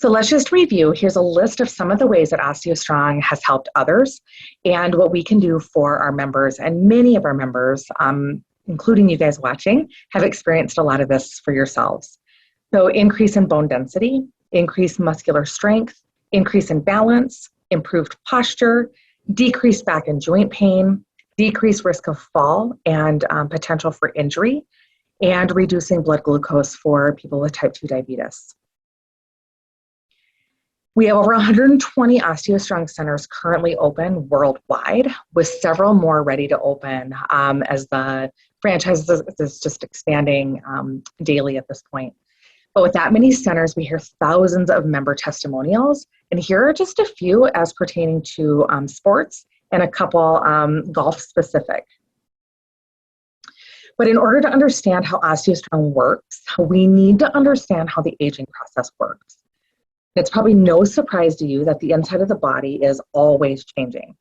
So let's just review. Here's a list of some of the ways that OsteoStrong has helped others and what we can do for our members. And many of our members, including you guys watching, have experienced a lot of this for yourselves. So increase in bone density, increased muscular strength, increase in balance, improved posture, decreased back and joint pain, decreased risk of fall and potential for injury, and reducing blood glucose for people with type 2 diabetes. We have over 120 OsteoStrong centers currently open worldwide, with several more ready to open as the franchise is just expanding daily at this point. But with that many centers, we hear thousands of member testimonials, and here are just a few as pertaining to sports and a couple golf specific. But in order to understand how OsteoStrong works, we need to understand how the aging process works. It's probably no surprise to you that the inside of the body is always changing.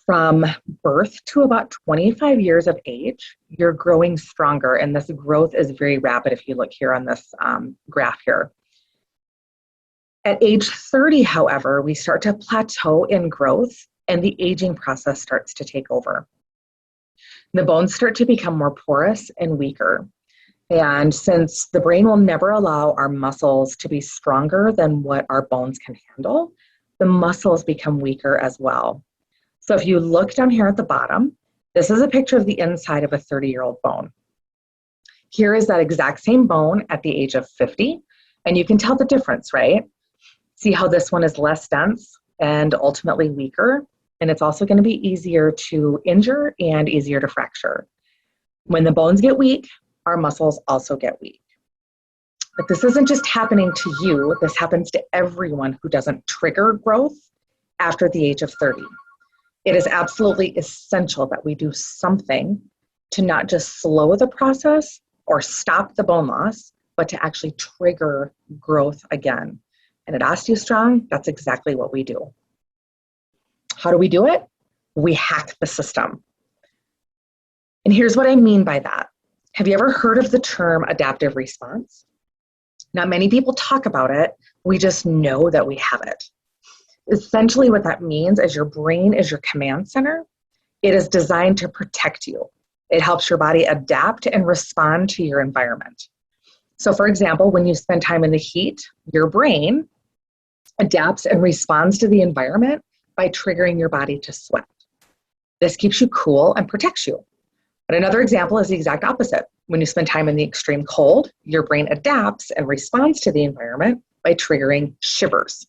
From birth to about 25 years of age, you're growing stronger, and this growth is very rapid if you look here on this graph here. At age 30, however, we start to plateau in growth, and the aging process starts to take over. The bones start to become more porous and weaker. And since the brain will never allow our muscles to be stronger than what our bones can handle, the muscles become weaker as well. So if you look down here at the bottom, this is a picture of the inside of a 30-year-old bone. Here is that exact same bone at the age of 50, and you can tell the difference, right? See how this one is less dense and ultimately weaker, and it's also going to be easier to injure and easier to fracture. When the bones get weak, our muscles also get weak. But this isn't just happening to you, this happens to everyone who doesn't trigger growth after the age of 30. It is absolutely essential that we do something to not just slow the process or stop the bone loss, but to actually trigger growth again. And at OsteoStrong, that's exactly what we do. How do we do it? We hack the system. And here's what I mean by that. Have you ever heard of the term adaptive response? Not many people talk about it. We just know that we have it. Essentially what that means is your brain is your command center. It is designed to protect you. It helps your body adapt and respond to your environment. So for example, when you spend time in the heat, your brain adapts and responds to the environment by triggering your body to sweat. This keeps you cool and protects you. But another example is the exact opposite. When you spend time in the extreme cold, your brain adapts and responds to the environment by triggering shivers.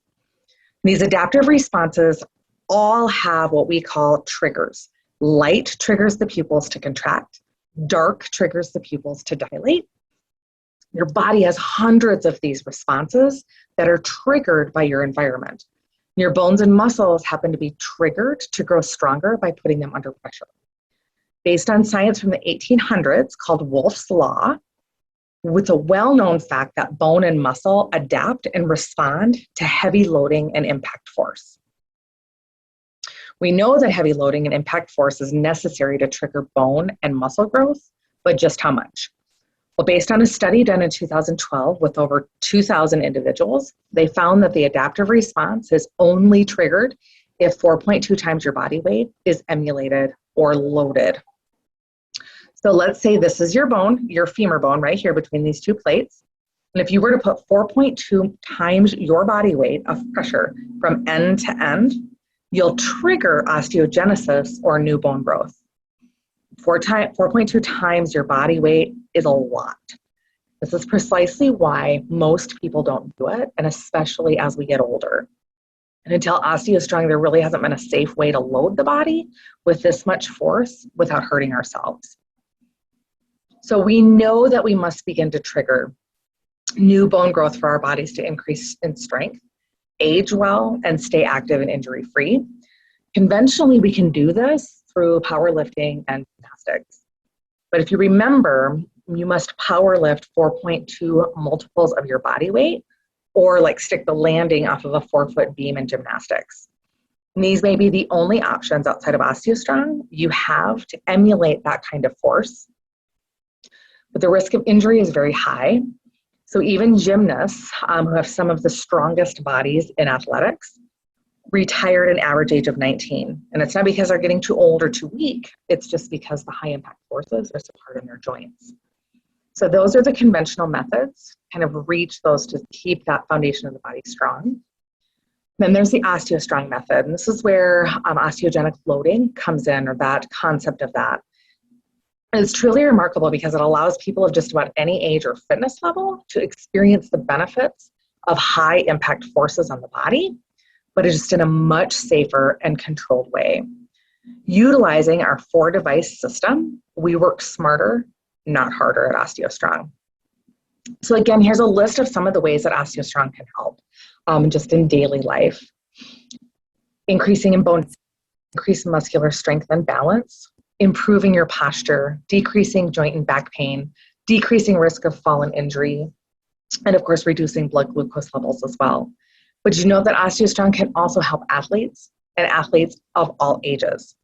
These adaptive responses all have what we call triggers. Light triggers the pupils to contract. Dark triggers the pupils to dilate. Your body has hundreds of these responses that are triggered by your environment. Your bones and muscles happen to be triggered to grow stronger by putting them under pressure. Based on science from the 1800s called Wolff's Law, it's a well-known fact that bone and muscle adapt and respond to heavy loading and impact force. We know that heavy loading and impact force is necessary to trigger bone and muscle growth, but just how much? Well, based on a study done in 2012 with over 2,000 individuals, they found that the adaptive response is only triggered if 4.2 times your body weight is emulated or loaded. So let's say this is your bone, your femur bone right here between these two plates. And if you were to put 4.2 times your body weight of pressure from end to end, you'll trigger osteogenesis or new bone growth. 4.2 times your body weight is a lot. This is precisely why most people don't do it, and especially as we get older. And until OsteoStrong, there really hasn't been a safe way to load the body with this much force without hurting ourselves. So we know that we must begin to trigger new bone growth for our bodies to increase in strength, age well, and stay active and injury-free. Conventionally, we can do this through powerlifting and gymnastics. But if you remember, you must power lift 4.2 multiples of your body weight, or like stick the landing off of a 4-foot beam in gymnastics. And these may be the only options outside of OsteoStrong you have to emulate that kind of force. But the risk of injury is very high. So even gymnasts who have some of the strongest bodies in athletics retire at an average age of 19. And it's not because they're getting too old or too weak. It's just because the high impact forces are so hard on their joints. So those are the conventional methods, kind of reach those to keep that foundation of the body strong. Then there's the OsteoStrong method. And this is where osteogenic loading comes in, or that concept of that. It's truly remarkable because it allows people of just about any age or fitness level to experience the benefits of high impact forces on the body, but it's just in a much safer and controlled way. Utilizing our 4-device system, we work smarter, not harder at OsteoStrong. So again, here's a list of some of the ways that OsteoStrong can help just in daily life. Increasing in bone, increase muscular strength and balance, improving your posture, decreasing joint and back pain, decreasing risk of fall and injury, and of course, reducing blood glucose levels as well. But you know that OsteoStrong can also help athletes and athletes of all ages.